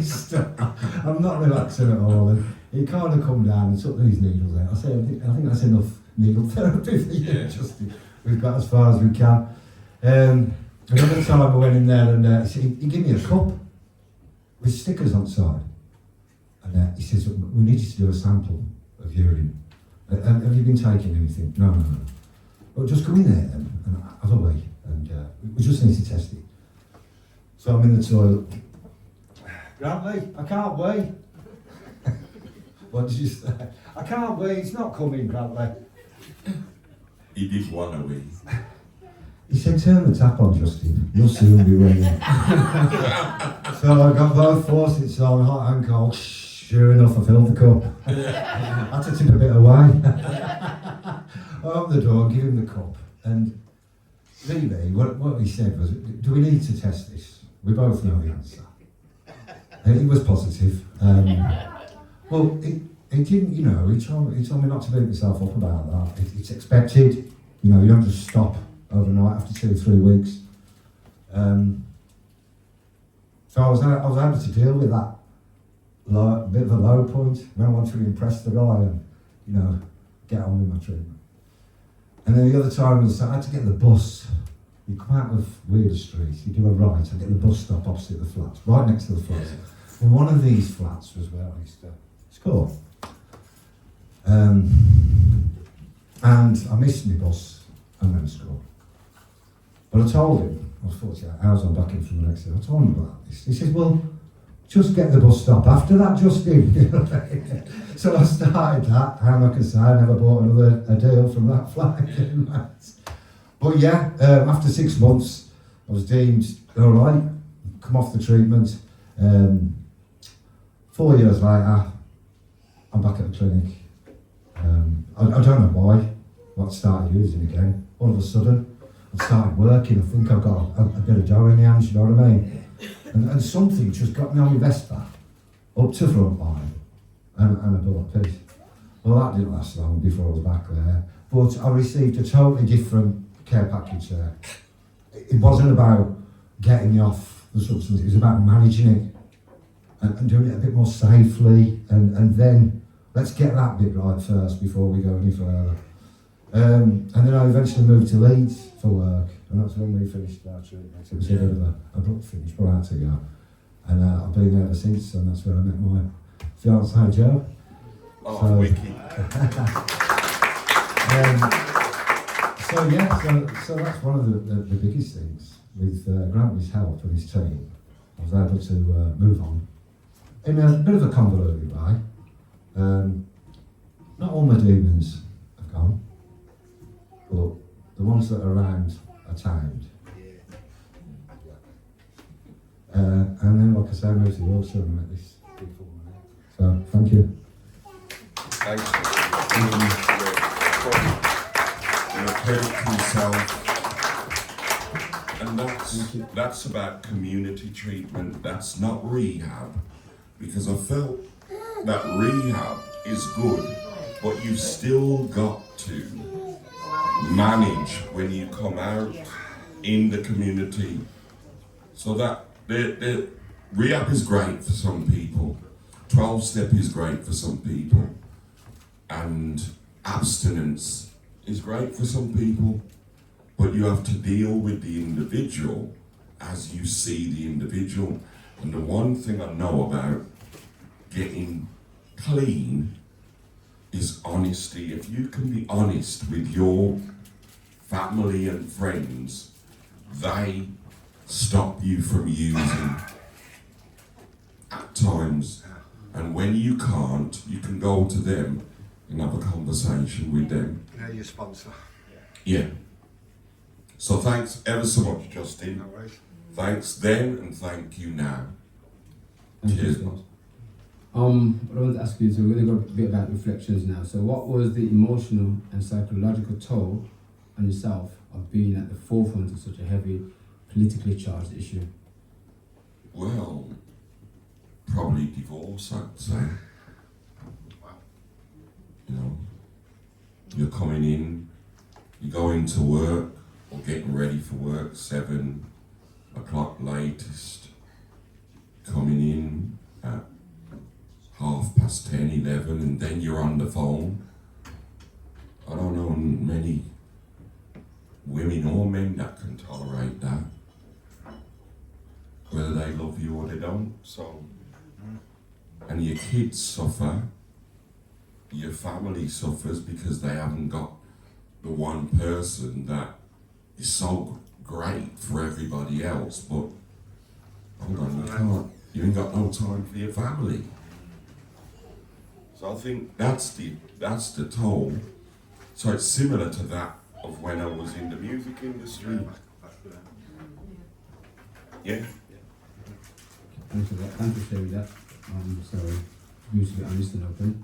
stuff. I'm not relaxing at all, and he kind of come down and took these needles out. I said, I think that's enough needle therapy for you, Justin. We've got as far as we can. Another time I went in there and he gave me a cup with stickers on the side. And he says, we need you to do a sample of urine. Have you been taking anything? No. Well, just go in there and have a wee. And we just need to test it. So I'm in the toilet. Grantley, I can't wait. What did you say? I can't wait, it's not coming, Grantley. He did one a week. He said, turn the tap on, Justin. You'll soon be raining. So I got both faucets on, hot and cold. Sure enough, I filled the cup. I had to tip a bit away. I opened the door, give him the cup. And really, what he said was, do we need to test this? We both know the answer. And it was positive. Well, it didn't, you know, he told me not to beat myself up about that. It's expected. You know, you don't just stop overnight after 2 or 3 weeks. So I was able to deal with that bit of a low point when I wanted to impress the guy and, you know, get on with my treatment. And then the other time was I had to get the bus. You come out of Wheeler Street, you do a right, I get the bus stop opposite the flats, right next to the flats. And one of these flats was where I used to score. And I missed my bus and then scored. But I told him, I was 48 hours on back in from the next day, I told him about this. He says, well, just get the bus stop after that, Justin. So I started that, and like I say, I never bought a deal from that flat. But yeah, after 6 months, I was deemed all right, come off the treatment. 4 years later, I'm back at the clinic. I don't know why, I started using again. All of a sudden, I started working. I think I've got a bit of dough in the hands, you know what I mean? And something just got me on my vest back, up to front line, and a bullet piece. Well, that didn't last long before I was back there. But I received a totally different care package there. It wasn't about getting me off the substance, it was about managing it and doing it a bit more safely, and then let's get that bit right first before we go any further. And then I eventually moved to Leeds for work, and that's when we finished our treatment. It was a bit of a abrupt finish, but I had to go. And I've been there ever since, and that's where I met my fiancée, Jo. Oh, So, wicked. So that's one of the biggest things with Grantley's help and his team. I was able to move on in a bit of a convoluted way. Not all my demons have gone, but the ones that are around are tamed. And then, like I say, I moved to Yorkshire and met this beautiful woman. So, thank you. Thanks. You're crediting yourself. And that's about community treatment. That's not rehab. Because I felt that rehab is good, but you've still got to manage when you come out in the community. So that the rehab is great for some people. 12-step is great for some people. And abstinence is great for some people. But you have to deal with the individual as you see the individual. And the one thing I know about getting clean is honesty. If you can be honest with your family and friends, they stop you from using at times. And when you can't, you can go to them and have a conversation with them. You know your sponsor. Yeah. So thanks ever so much, Justin. No worries. Thanks then and thank you now. Thank you, Cheers. Scott. What I want to ask you, so we're going to go a bit about reflections now. So what was the emotional and psychological toll on yourself of being at the forefront of such a heavy, politically charged issue? Well, probably divorce, I'd say. You know, you're coming in, you're going to work or getting ready for work, 7 o'clock latest, coming in at 10:30, 11, and then you're on the phone. I don't know many women or men that can tolerate that, whether they love you or they don't. So, and your kids suffer, your family suffers because they haven't got the one person that is so great for everybody else, but hold on, you ain't got no time for your family. So I think that's the toll. So it's similar to that of when I was in the music industry. Yeah. Thanks for that. Thanks for sharing that. So, usually honest and open.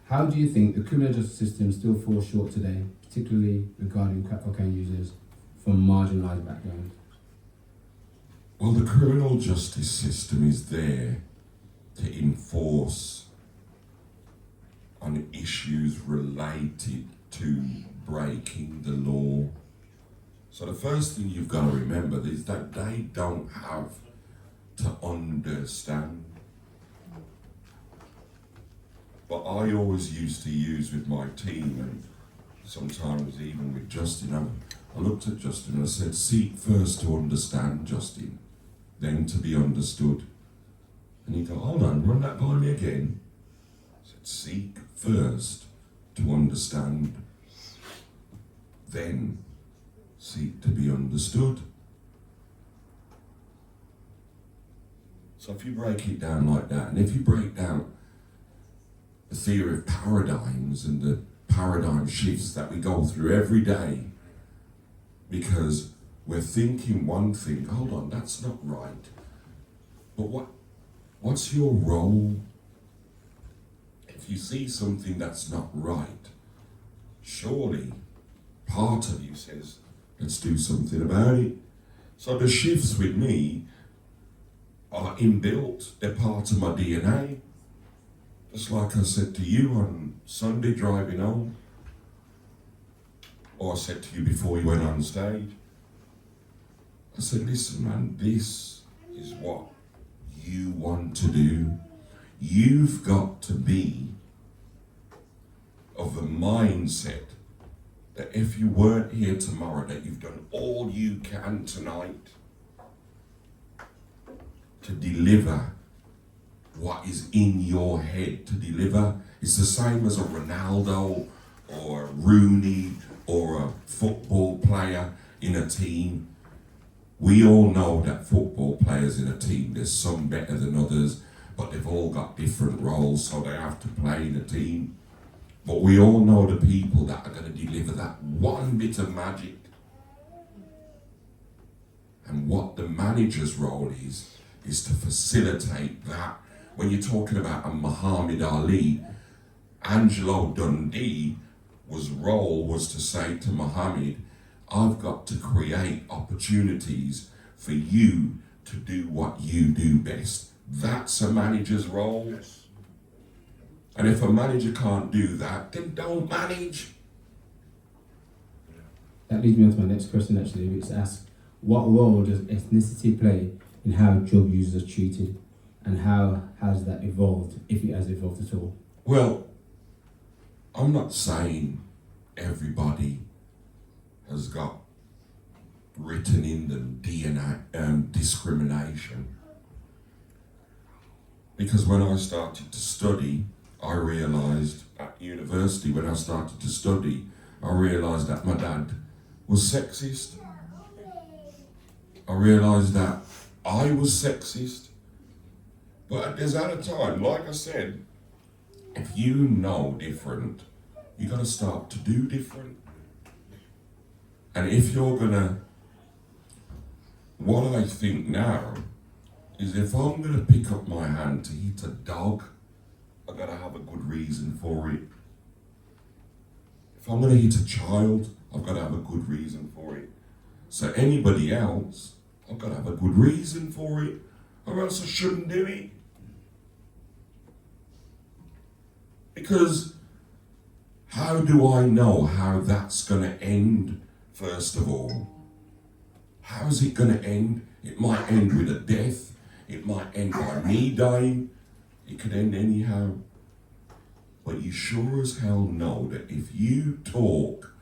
How do you think the criminal justice system still falls short today, particularly regarding crack cocaine users from marginalised backgrounds? Well, the criminal justice system is there to enforce on issues related to breaking the law. So the first thing you've got to remember is that they don't have to understand. But I always used to use with my team, and sometimes even with Justin, I looked at Justin and I said, seek first to understand, Justin, then to be understood. And he'd go, hold on, run that by me again. I said, seek first to understand, then seek to be understood. So if you break it down like that, and if you break down the theory of paradigms and the paradigm shifts that we go through every day, because we're thinking one thing, hold on, that's not right. But what's your role? If you see something that's not right, surely part of you says, let's do something about it. So the shifts with me are inbuilt, they're part of my DNA. Just like I said to you on Sunday driving home, or I said to you before you went on stage, I said, listen man, this is what you want to do. You've got to be of the mindset that if you weren't here tomorrow, that you've done all you can tonight to deliver what is in your head, to deliver It's the same as a Ronaldo or a Rooney or a football player in a team. We all know that football players in a team, there's some better than others, but they've all got different roles, so they have to play in a team. But we all know the people that are going to deliver that one bit of magic. And what the manager's role is to facilitate that. When you're talking about a Muhammad Ali, Angelo Dundee role was to say to Muhammad, I've got to create opportunities for you to do what you do best. That's a manager's role. Yes. And if a manager can't do that, then don't manage. That leads me on to my next question actually, which asks, what role does ethnicity play in how job users are treated, and how has that evolved, if it has evolved at all? Well, I'm not saying everybody has got written in them DNA discrimination, because when I started to study, I realised at university, when I started to study, I realised that my dad was sexist. I realised that I was sexist. But there's at a time, like I said, if you know different, you got to start to do different. And if you're gonna, what I think now is, if I'm gonna pick up my hand to hit a dog, I gotta have a good reason for it. If I'm gonna hit a child, I've gotta have a good reason for it. So anybody else, I've gotta have a good reason for it, or else I shouldn't do it. Because how do I know how that's gonna end, first of all? How is it gonna end? It might end with a death, it might end by me dying, it could end anyhow. But you sure as hell know that if you talk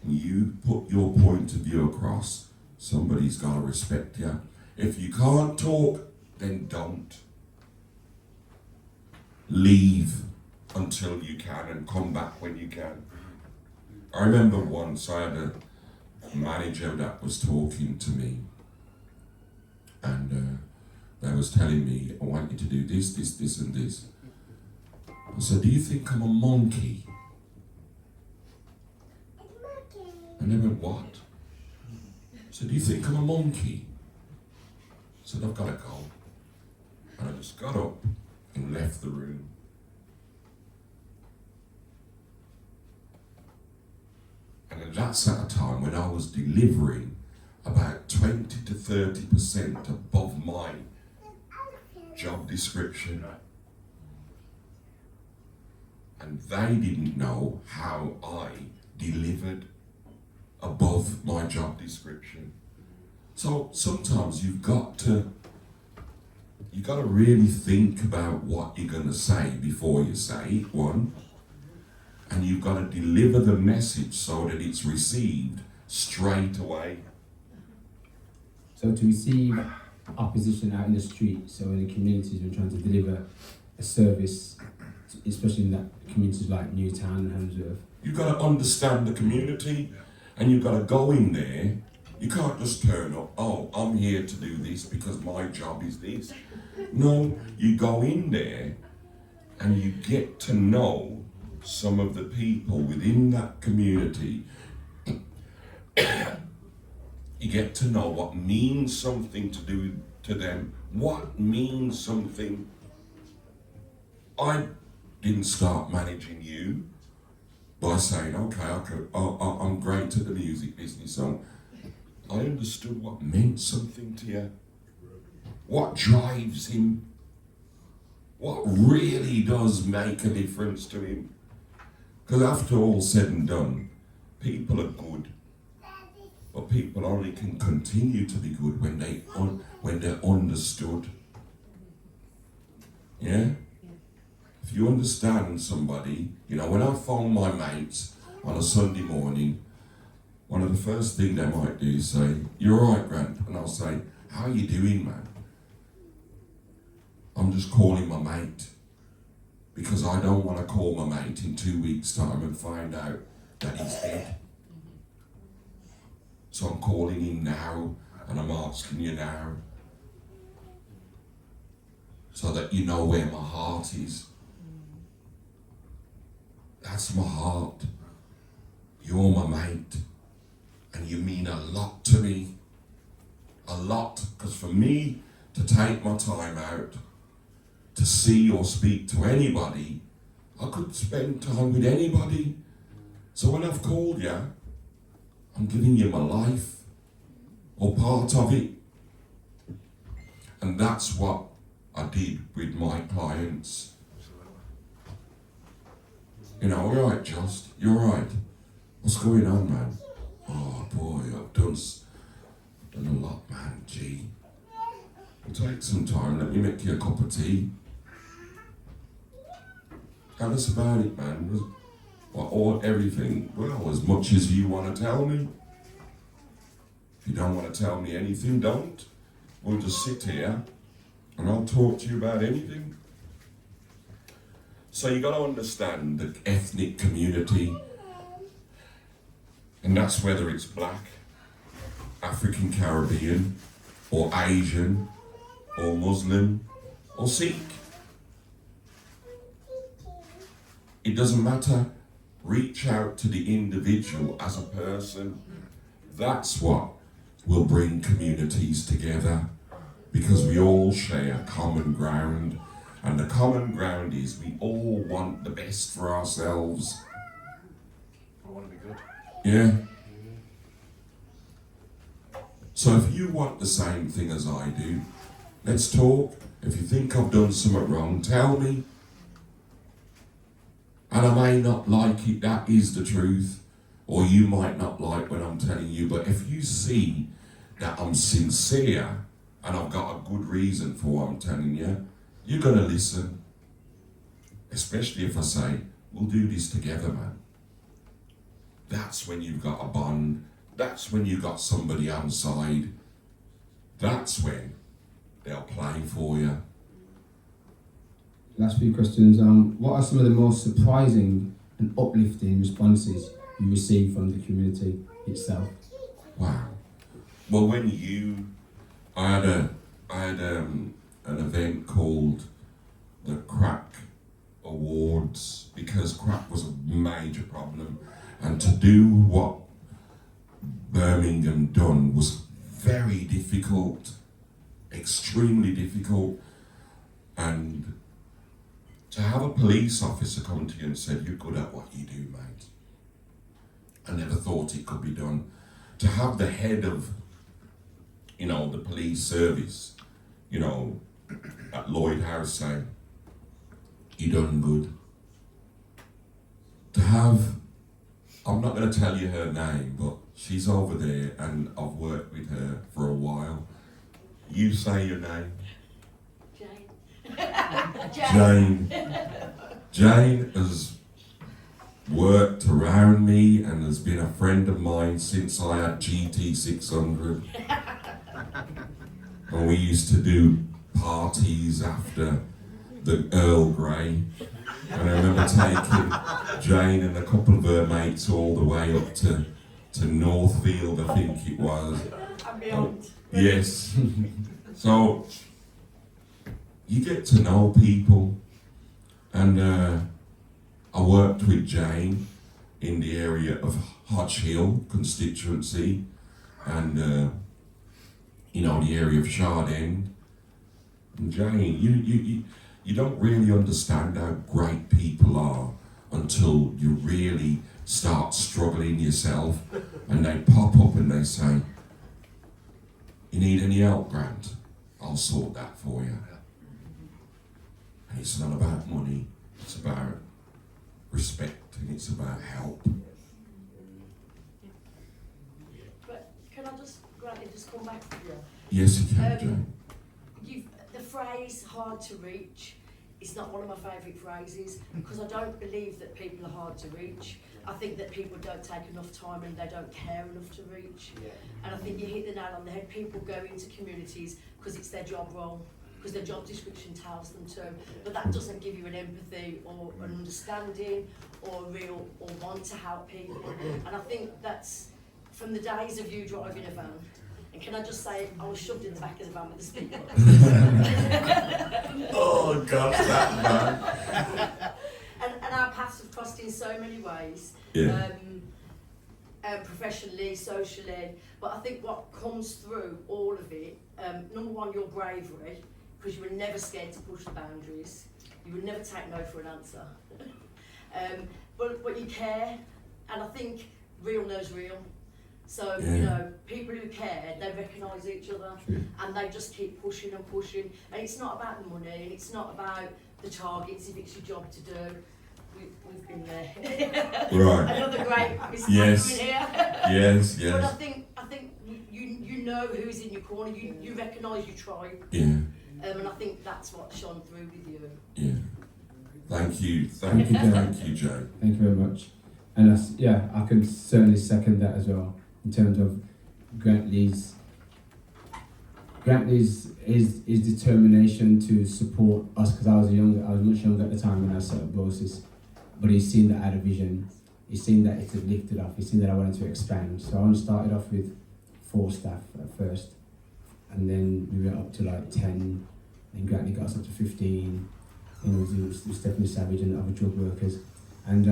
and you put your point of view across, somebody's got to respect you. If you can't talk, then don't. Leave until you can and come back when you can. I remember once I had a manager that was talking to me, and they was telling me, I want you to do this, this, this and this. I said, do you think I'm a monkey? And they went, what? I said, do you think I'm a monkey? I said, I've got to go. And I just got up and left the room. And that's at a time when I was delivering about 20 to 30% above my job description. And they didn't know how I delivered above my job description. So sometimes you've got to really think about what you're going to say before you say it, one. And you've got to deliver the message so that it's received straight away. So to receive opposition out in the street, so in the communities we're trying to deliver a service, especially in that communities like Newtown and Hamsworth. You've got to understand the community, and you've got to go in there. You can't just turn up, oh, I'm here to do this because my job is this. No, you go in there and you get to know some of the people within that community. You get to know what means something to do to them, what means something. I didn't start managing you by saying, okay, I'm great at the music business, so I understood what meant something to you, what drives him, what really does make a difference to him. Because after all said and done, people are good, but people only can continue to be good when they're understood. Yeah? If you understand somebody, you know, when I phone my mates on a Sunday morning, one of the first things they might do is say, "You're all right, Grant?" And I'll say, "How are you doing, man?" I'm just calling my mate. because I don't want to call my mate in 2 weeks' time and find out that he's dead. So I'm calling him now, and I'm asking you now, so that you know where my heart is. That's my heart. You're my mate, and you mean a lot to me. A lot, because for me to take my time out to see or speak to anybody, I could spend time with anybody. So when I've called you, I'm giving you my life, or part of it. And that's what I did with my clients. You know, all right, Just, you're right. What's going on, man? Oh boy, I've done a lot, man. Gee, it'll take some time. Let me make you a cup of tea. Tell us about it, man. Or everything. Well, as much as you want to tell me. If you don't want to tell me anything, don't. We'll just sit here and I'll talk to you about anything. So you got to understand the ethnic community, and that's whether it's black, African Caribbean, or Asian, or Muslim, or Sikh. It doesn't matter. Reach out to the individual as a person. That's what will bring communities together, because we all share common ground, and the common ground is we all want the best for ourselves. I want to be good. Yeah. So if you want the same thing as I do, let's talk. If you think I've done something wrong, tell me. And I may not like it, that is the truth. Or you might not like what I'm telling you, but if you see that I'm sincere and I've got a good reason for what I'm telling you, you're gonna listen. Especially if I say, we'll do this together, man. That's when you've got a bond. That's when you've got somebody on side. That's when they'll play for you. Last few questions. What are some of the most surprising and uplifting responses you receive from the community itself? Wow. Well, when I had an event called the Crack Awards, because crack was a major problem, and to do what Birmingham done was very difficult, extremely difficult, and to have a police officer come to you and say, you're good at what you do, mate. I never thought it could be done. To have the head of, the police service, at Lloyd House say, you done good. To have, I'm not going to tell you her name, but she's over there and I've worked with her for a while. You say your name. Jane. Jane has worked around me and has been a friend of mine since I had GT600. And we used to do parties after the Earl Grey. And I remember taking Jane and a couple of her mates all the way up to Northfield, I think it was. And beyond. Yes. So you get to know people, and I worked with Jane in the area of Hodge Hill constituency, and the area of Shard End. And Jane, you don't really understand how great people are until you really start struggling yourself, and they pop up and they say, you need any help, Grant? I'll sort that for you. And it's not about money, it's about respect, and it's about help. But can I just come back to you? Yes, you can, Jane. The phrase hard to reach is not one of my favourite phrases, because I don't believe that people are hard to reach. I think that people don't take enough time and they don't care enough to reach. And I think you hit the nail on the head. People go into communities because it's their job role. because their job description tells them to, but that doesn't give you an empathy or an understanding or a real or want to help people. And I think that's from the days of you driving a van. And can I just say, I was shoved in the back of the van with a speaker. Oh gosh, that man. And our paths have crossed in so many ways. Yeah. Professionally, socially, but I think what comes through all of it, number one, your bravery, because you were never scared to push the boundaries. You would never take no for an answer. But you care, and I think real knows real. So, you know, people who care, they recognise each other, and they just keep pushing and pushing. And it's not about the money, and it's not about the targets if it's your job to do. We've been there. Right. Another great Mr. Yes. here. Yes, But yes. I think you know who's in your corner. You recognise your tribe. Yeah, And I think that's what shone through with you. yeah. Thank you, Joe. Thank you very much. And that's, yeah, I can certainly second that as well in terms of Grantley's his determination to support us, because I was much younger at the time when I set up Brosis, but he's seen that I had a vision. He's seen that it had lifted up. He's seen that I wanted to expand. So I only started off with 4 staff at first, and then we went up to like 10. Then Grantley got us up to 15. You know, it was Stephanie Savage and other drug workers, and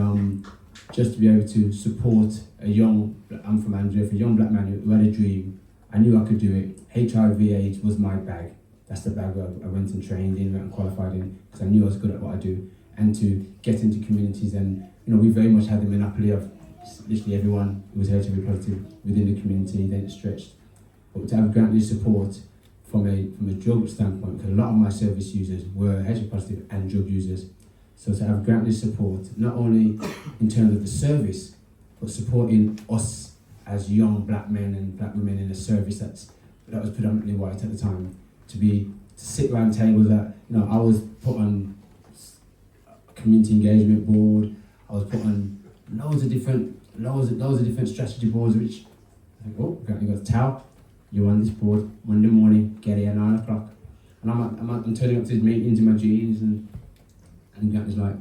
just to be able to support I'm from Andrew, a young black man who had a dream. I knew I could do it. HIV/AIDS was my bag. That's the bag I went and trained in and qualified in, because I knew I was good at what I do. And to get into communities, and you know, we very much had the monopoly of literally everyone who was HIV positive within the community. Then it stretched, but to have Grantley's support from a drug standpoint, because a lot of my service users were HIV positive and drug users. So to have Grantley's support, not only in terms of the service, but supporting us as young black men and black women in a service that was predominantly white at the time, to sit around tables that, you know, I was put on community engagement board, I was put on loads of different strategy boards, which I think, oh, Grantley got a towel, you're on this board, Monday morning, get here at 9 o'clock. And I'm turning up to his meetings in my jeans, and Grantley's like,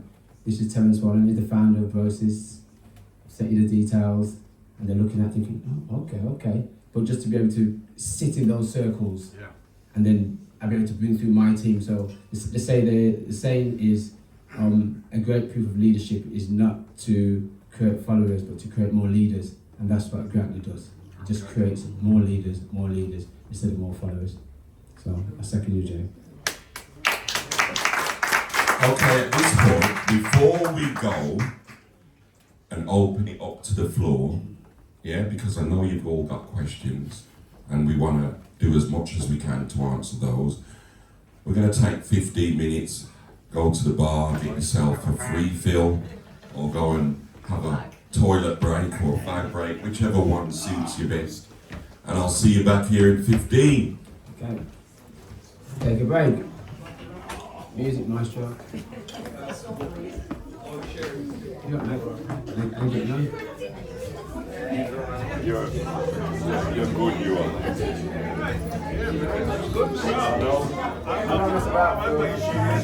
this is Terence Wallen, he's the founder of Brosis, sent you the details, and they're looking at thinking, oh, okay. But just to be able to sit in those circles, and then I'll be able to bring through my team. So the saying is, a great proof of leadership is not to create followers, but to create more leaders. And that's what Grantley does. It just creates more leaders instead of more followers. So I second you, Jay. Okay, at this point, before we go and open it up to the floor, yeah, because I know you've all got questions and we want to do as much as we can to answer those. We're going to take 15 minutes, go to the bar, get yourself a refill, or go and have a toilet break or a fag break, whichever one suits you best. And I'll see you back here in 15. Okay. Take a break. Music maestro. You got mate. I get none. You're good, you are. How long is about?